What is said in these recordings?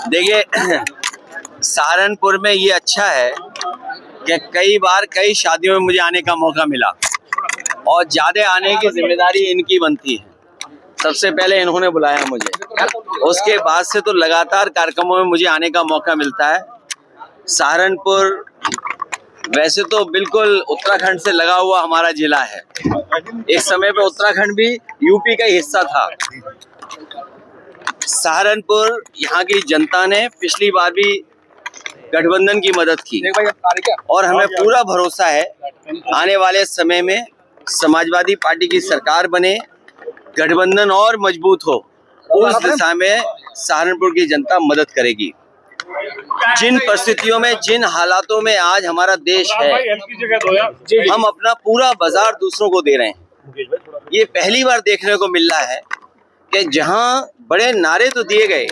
देखिए, सहारनपुर में ये अच्छा है कि कई बार कई शादियों में मुझे आने का मौका मिला और ज़्यादा आने की जिम्मेदारी इनकी बनती है। सबसे पहले इन्होंने बुलाया मुझे, उसके बाद से तो लगातार कार्यक्रमों में मुझे आने का मौका मिलता है। सहारनपुर वैसे तो बिल्कुल उत्तराखंड से लगा हुआ हमारा जिला है। एक समय पे उत्तराखंड भी यूपी का हिस्सा था। सहारनपुर यहाँ की जनता ने पिछली बार भी गठबंधन की मदद की और हमें पूरा भरोसा है आने वाले समय में समाजवादी पार्टी की सरकार बने, गठबंधन और मजबूत हो, उस दिशा में सहारनपुर की जनता मदद करेगी। जिन परिस्थितियों में, जिन हालातों में आज हमारा देश है, हम अपना पूरा बाजार दूसरों को दे रहे हैं। ये पहली बार देखने को मिल रहा है कि जहां बड़े नारे तो दिए गए,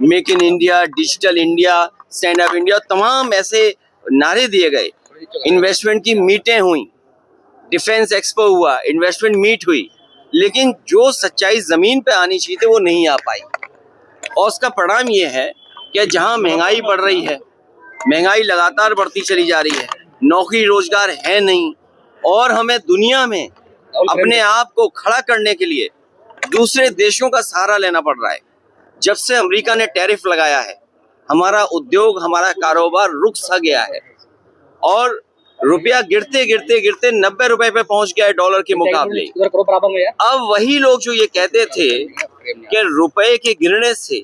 make in India, digital India, stand up India, तमाम ऐसे नारे दिए गए, इन्वेस्टमेंट की मीटें हुई, डिफेंस एक्सपो हुआ, इन्वेस्टमेंट मीट हुई, लेकिन जो सच्चाई जमीन पे आनी चाहिए थी वो नहीं आ पाई। और उसका परिणाम ये है कि जहां महंगाई बढ़ रही है, महंगाई लगातार बढ़ती चली जा रही है, नौकरी रोजगार है नहीं, और हमें दुनिया में अपने आप को खड़ा करने के लिए दूसरे देशों का सहारा लेना पड़ रहा है। जब से अमेरिका ने टैरिफ लगाया है, हमारा उद्योग, हमारा कारोबार रुक सा गया है और रुपया गिरते गिरते गिरते 90 रुपए पे पहुंच गया है डॉलर के मुकाबले। अब वही लोग जो ये कहते थे कि रुपए के गिरने से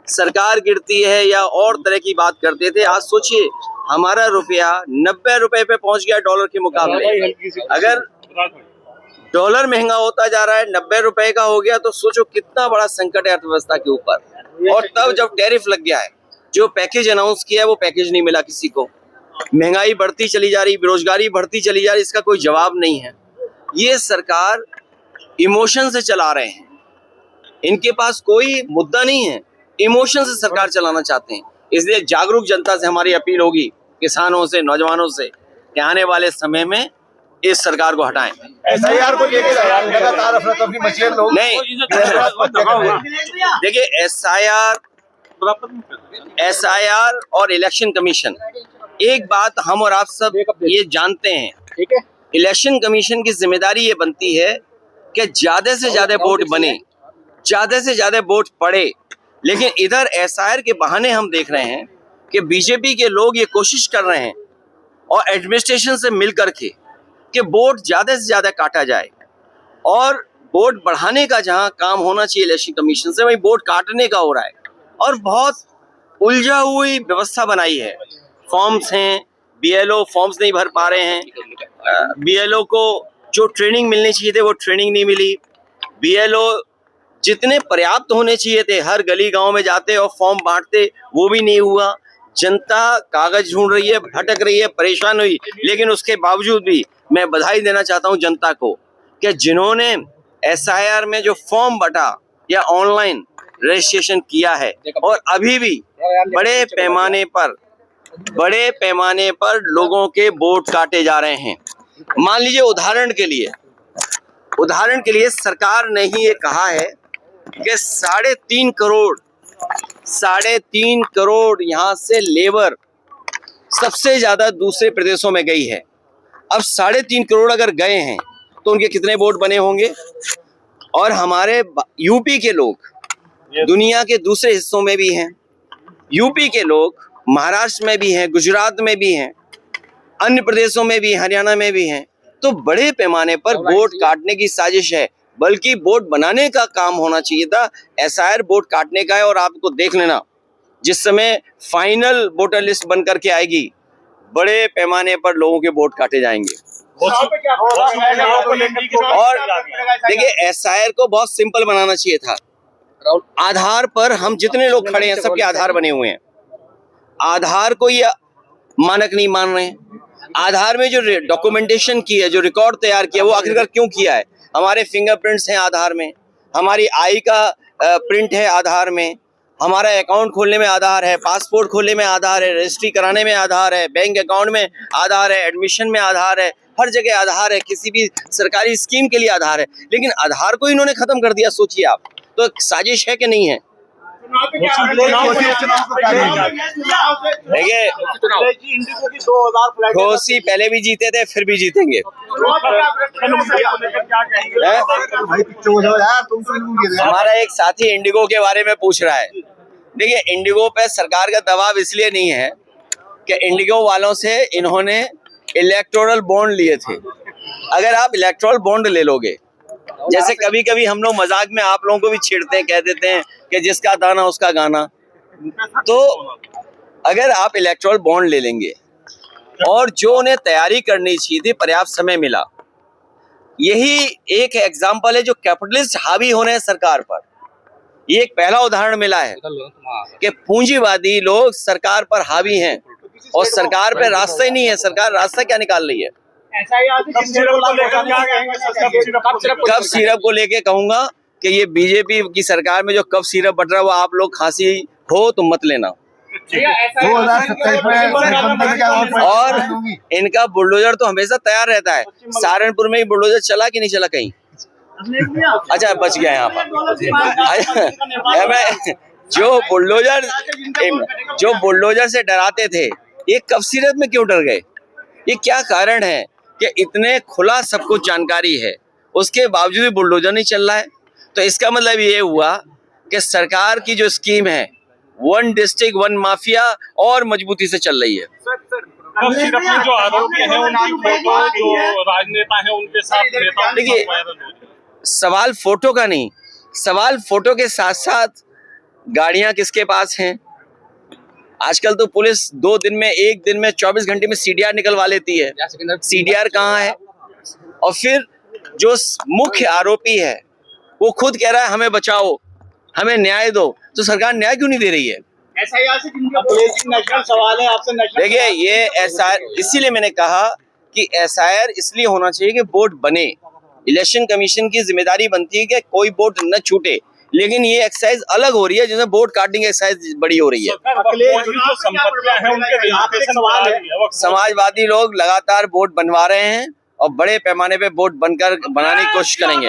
सरकार गिरती है या और तरह की बात करते थे, आज सोचिए हमारा रुपया 90 रुपए पे पहुंच गया डॉलर के मुकाबले। अगर डॉलर महंगा होता जा रहा है, 90 रुपए का हो गया, तो सोचो कितना बड़ा संकट है अर्थव्यवस्था के ऊपर। और तब जब टैरिफ लग गया है, जो पैकेज अनाउंस किया है वो पैकेज नहीं मिला किसी को। महंगाई बढ़ती चली जा रही, बेरोजगारी बढ़ती चली जा रही, इसका कोई जवाब नहीं है। ये सरकार इमोशन से चला रहे हैं, इनके पास कोई मुद्दा नहीं है, इमोशन से सरकार चलाना चाहते हैं। इसलिए जागरूक जनता से हमारी अपील होगी, किसानों से, नौजवानों से, कि आने वाले समय में इस सरकार को हटाएं। एसआईआर को लेकर लगातार अफरा-तफरी मची है लोग नहीं, देखिए एसआईआर और इलेक्शन कमीशन, एक बात हम और आप सब ये जानते हैं, ठीक है, इलेक्शन कमीशन की जिम्मेदारी ये बनती है कि ज्यादा से ज्यादा वोट बने, ज्यादा से ज्यादा वोट पड़े। लेकिन इधर एसआईआर के बहाने हम देख रहे हैं कि बीजेपी के लोग ये कोशिश कर रहे हैं और एडमिनिस्ट्रेशन से मिल करके कि वोट ज्यादा से ज्यादा काटा जाए, और वोट बढ़ाने का जहां काम होना चाहिए इलेक्शन कमीशन से, वहीं वोट काटने का हो रहा है। और बहुत उलझा हुई व्यवस्था बनाई है। फॉर्म्स हैं, बीएलओ फॉर्म्स नहीं भर पा रहे हैं, बीएलओ को जो ट्रेनिंग मिलनी चाहिए थे वो ट्रेनिंग नहीं मिली, बीएलओ जितने पर्याप्त होने चाहिए थे हर गली गांव में जाते और फॉर्म बांटते, वो भी नहीं हुआ। जनता कागज ढूंढ रही है, भटक रही है, परेशान हुई। लेकिन उसके बावजूद भी मैं बधाई देना चाहता हूं जनता को कि जिन्होंने एसआईआर में जो फॉर्म बटा या ऑनलाइन रजिस्ट्रेशन किया है, और अभी भी बड़े पैमाने पर लोगों के वोट काटे जा रहे हैं। मान लीजिए उदाहरण के लिए सरकार ने ही ये कहा है कि 3.5 करोड़ यहाँ से लेबर सबसे ज्यादा दूसरे प्रदेशों में गई है। अब 3.5 करोड़ अगर गए हैं तो उनके कितने वोट बने होंगे? और हमारे यूपी के लोग दुनिया के दूसरे हिस्सों में भी हैं, यूपी के लोग महाराष्ट्र में भी हैं, गुजरात में भी हैं, अन्य प्रदेशों में भी, हरियाणा में भी हैं। तो बड़े पैमाने पर वोट काटने की साजिश है, बल्कि वोट बनाने का काम होना चाहिए था। एसआईआर वोट काटने का है। और आपको देख लेना, जिस समय फाइनल वोटर लिस्ट बन करके आएगी, बड़े पैमाने पर लोगों के वोट काटे जाएंगे। और देखिए, एसआईआर को बहुत सिंपल बनाना चाहिए था। आधार पर हम जितने लोग खड़े हैं सबके आधार बने हुए हैं। आधार को ये मानक नहीं मान रहे हैं। आधार में जो डॉक्यूमेंटेशन की है, जो रिकॉर्ड तैयार किया, वो आखिरकार क्यों किया है? हमारे फिंगरप्रिंट्स हैं आधार में, हमारी आई का प्रिंट है आधार में, हमारा अकाउंट खोलने में आधार है, पासपोर्ट खोलने में आधार है, रजिस्ट्री कराने में आधार है, बैंक अकाउंट में आधार है, एडमिशन में आधार है, हर जगह आधार है, किसी भी सरकारी स्कीम के लिए आधार है। लेकिन आधार को इन्होंने खत्म कर दिया। सोचिए आप, तो साजिश है कि नहीं है? देखिए, घोसी पहले भी जीते थे, फिर भी जीतेंगे। हमारा एक साथी इंडिगो के बारे में पूछ रहा है। देखिए, इंडिगो पे सरकार का दबाव इसलिए नहीं है कि इंडिगो वालों से इन्होंने इलेक्टोरल बॉन्ड लिए थे। अगर आप इलेक्टोरल बॉन्ड ले लोगे, जैसे कभी कभी हम लोग मजाक में आप लोगों को भी छेड़ते हैं, कह देते हैं कि जिसका दाना उसका गाना, तो अगर आप इलेक्टोरल बॉन्ड ले लेंगे और जो उन्हें तैयारी करनी चाहिए थी पर्याप्त समय मिला, यही एक एग्जाम्पल है जो कैपिटलिस्ट हावी होने हैं सरकार पर। ये एक पहला उदाहरण मिला है कि पूंजीवादी लोग सरकार पर हावी हैं और सरकार पे रास्ता ही नहीं है। सरकार रास्ता क्या निकाल रही है? कफ सिरप को लेके कहूंगा कि ये बीजेपी की सरकार में जो कफ सिरप बट रहा है वो आप लोग खांसी हो तो मत लेना। और इनका बुलडोजर तो हमेशा तैयार रहता है। सहारनपुर में ही बुलडोजर चला कि नहीं चला कहीं? अच्छा, बच गया यहाँ पर। जो बुलडोजर से डराते थे, ये कफ सिरप में क्यों डर गए? ये क्या कारण है कि इतने खुला सब कुछ जानकारी है, उसके बावजूद भी बुलडोजर नहीं चल रहा है? तो इसका मतलब ये हुआ कि सरकार की जो स्कीम है वन डिस्ट्रिक्ट वन माफिया और मजबूती से चल रही है। जो आरोपी हैं उनकी फोटो जो राजनेता हैं उनके साथ नेताओं देखिए, सवाल फोटो का नहीं, सवाल फोटो के साथ साथ गाड़ियां किसके पास हैं। आजकल तो पुलिस 2 दिन में, 1 दिन में, 24 घंटे में सीडीआर निकलवा लेती है। सीडीआर कहाँ है? और फिर जो मुख्य आरोपी है वो खुद कह रहा है हमें बचाओ, हमें न्याय दो, तो सरकार न्याय क्यों नहीं दे रही है? सवाल है आपसे। देखिए, ये एसआईआर, इसीलिए मैंने कहा कि एसआईआर इसलिए होना चाहिए कि वोट बने। इलेक्शन कमीशन की जिम्मेदारी बनती है कि कोई वोट न छूटे, लेकिन ये एक्सरसाइज अलग हो रही है जिसमें वोट काटने की एक्सरसाइज बड़ी हो रही है। समाजवादी लोग लगातार वोट बनवा रहे हैं और बड़े पैमाने पे वोट बनाने की कोशिश करेंगे।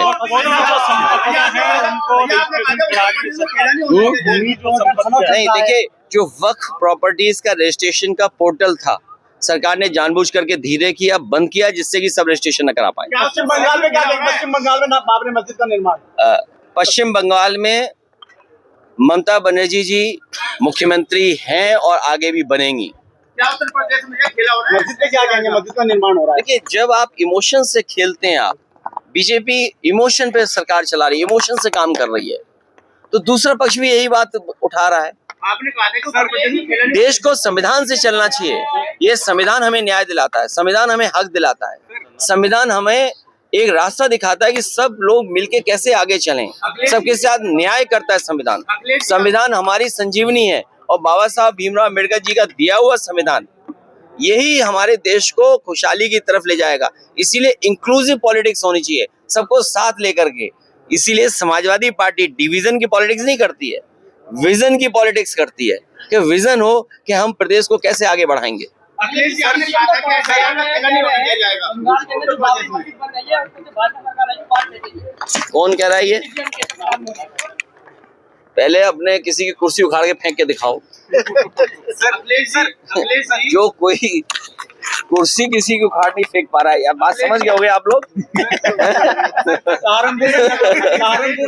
नहीं, देखिए, जो वक्फ प्रॉपर्टीज का रजिस्ट्रेशन का पोर्टल था, सरकार ने जानबूझ करके धीरे किया, बंद किया, जिससे कि सब रजिस्ट्रेशन न करा पाए। पश्चिम बंगाल में क्या देखें? पश्चिम बंगाल में बाबरी मस्जिद का निर्माण, पश्चिम बंगाल में ममता बनर्जी जी मुख्यमंत्री हैं और आगे भी बनेंगी। क्या उत्तर प्रदेश में खेला हो रहा है? मस्जिद पे क्या कहेंगे? मस्जिद का निर्माण हो रहा है। देखिए, जब आप इमोशन से खेलते हैं, आप बीजेपी इमोशन पे सरकार चला रही है, इमोशन से काम कर रही है, तो दूसरा पक्ष भी यही बात उठा रहा है। आपने कहा था कि देश को संविधान से चलना चाहिए। ये संविधान हमें न्याय दिलाता है, संविधान हमें हक दिलाता है, संविधान हमें एक रास्ता दिखाता है कि सब लोग मिलके कैसे आगे चलें, सबके साथ न्याय करता है संविधान। संविधान हमारी संजीवनी है और बाबा साहब भीमराव अम्बेडकर जी का दिया हुआ संविधान यही हमारे देश को खुशहाली की तरफ ले जाएगा। इसीलिए इंक्लूसिव पॉलिटिक्स होनी चाहिए, सबको साथ लेकर के। इसीलिए समाजवादी पार्टी डिवीजन की पॉलिटिक्स नहीं करती है, विजन की पॉलिटिक्स करती है कि विजन हो कि हम प्रदेश को कैसे आगे बढ़ाएंगे। कौन कह रहा है ये? पहले अपने किसी की कुर्सी उखाड़ के फेंक के दिखाओ। जो कोई कुर्सी किसी की उखाड़ नहीं फेंक पा रहा है, यार बात समझ गए होगे आप लोग? सहारनपुर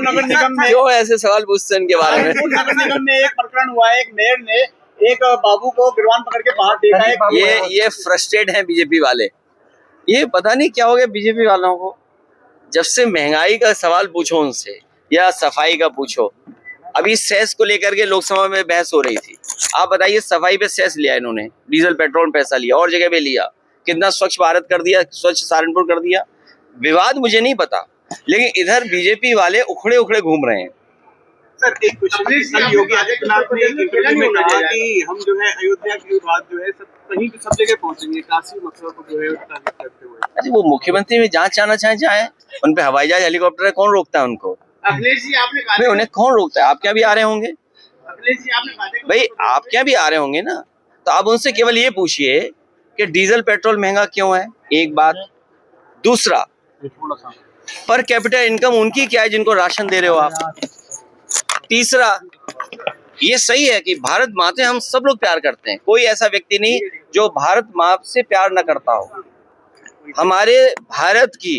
नगर निगम में क्यों ऐसे सवाल पूछते हैं इनके बारे में? नगर निगम में एक प्रकरण हुआ है, एक मेयर ने एक बाबू को गिरवान पकड़ के बाहर देखा है। ये फ्रस्ट्रेट हैं बीजेपी वाले। ये पता नहीं क्या हो गया बीजेपी वालों को। जब से महंगाई का सवाल पूछो उनसे या सफाई का पूछो, अभी सेस को लेकर के लोकसभा में बहस हो रही थी। आप बताइए, सफाई पे सेस लिया इन्होंने, डीजल पेट्रोल पैसा लिया, और जगह पे लिया, कितना स्वच्छ भारत कर दिया, स्वच्छ सहारनपुर कर दिया। विवाद मुझे नहीं पता, लेकिन इधर बीजेपी वाले उखड़े उखड़े घूम रहे हैं। सर, एक क्वेश्चन, योगी आदित्यनाथ ने एक इंटरव्यू में कहा कि हम जो है अयोध्या की बात जो है सब जगह पहुंचेंगे, काशी मकसद को जो है टारगेट करते हुए। अरे वो मुख्यमंत्री में जहाँ जाना चाहे जाए, उन पे हवाई जहाज हेलीकॉप्टर है, कौन रोकता है उनको? अखिलेश जी, आपने कहा भाई उन्हें कौन रोकता है? आप क्या भी आ रहे होंगे अखिलेश जी, आपने कहा भाई, आप क्या भी आ रहे होंगे ना, तो आप उनसे केवल ये पूछिए कि डीजल पेट्रोल महंगा क्यों है, एक बात। दूसरा, पर कैपिटा इनकम उनकी क्या है जिनको राशन दे रहे हो आप? तीसरा, ये सही है कि भारत माँ से हम सब लोग प्यार करते हैं, कोई ऐसा व्यक्ति नहीं जो भारत माँ से प्यार न करता हो। हमारे भारत की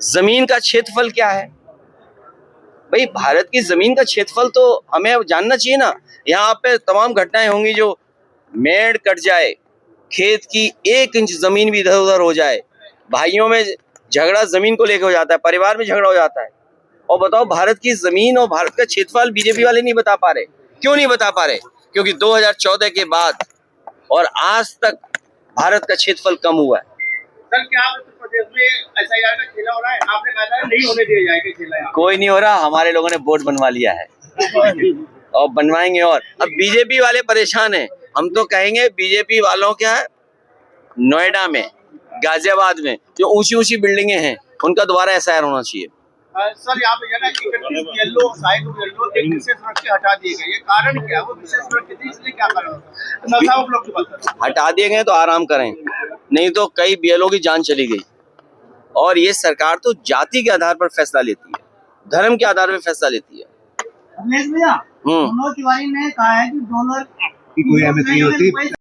जमीन का क्षेत्रफल क्या है भाई? भारत की जमीन का क्षेत्रफल तो हमें अब जानना चाहिए ना। यहाँ पे तमाम घटनाएं होंगी, जो मेड़ कट जाए, खेत की 1 इंच जमीन भी इधर उधर हो जाए, भाइयों में झगड़ा जमीन को लेकर हो जाता है, परिवार में झगड़ा हो जाता है। और बताओ, भारत की जमीन और भारत का क्षेत्रफल बीजेपी वाले नहीं बता पा रहे। क्यों नहीं बता पा रहे? क्योंकि 2014 के बाद और आज तक भारत का क्षेत्रफल कम हुआ है। सर, क्या उत्तर प्रदेश में SIR का खेला हो रहा है? आपने कहा था नहीं होने दिया जाएगा खेला यहाँ। कोई नहीं हो रहा, हमारे लोगों ने बोर्ड बनवा लिया है और बनवाएंगे। और अब बीजेपी वाले परेशान हैं। हम तो कहेंगे बीजेपी वालों क्या है, नोएडा में, गाजियाबाद में जो ऊंची ऊंची बिल्डिंगें हैं, उनका दोबारा SIR होना चाहिए। सर, यहाँ पे ना 31 BLO, साइड BLO एक विशेष रख के हटा दिए गए, ये कारण क्या है? वो विशेष रख के थी, इसलिए क्या कारण होता? हटा दिए गए तो आराम करें, नहीं तो कई BLO की जान चली गई। और ये सरकार तो जाति के आधार पर फैसला लेती है, धर्म के आधार पर फैसला लेती है। अखिलेश भैया, मनोज तिवारी ने कहा है कि डोनर की कोई अहमियत नहीं होती।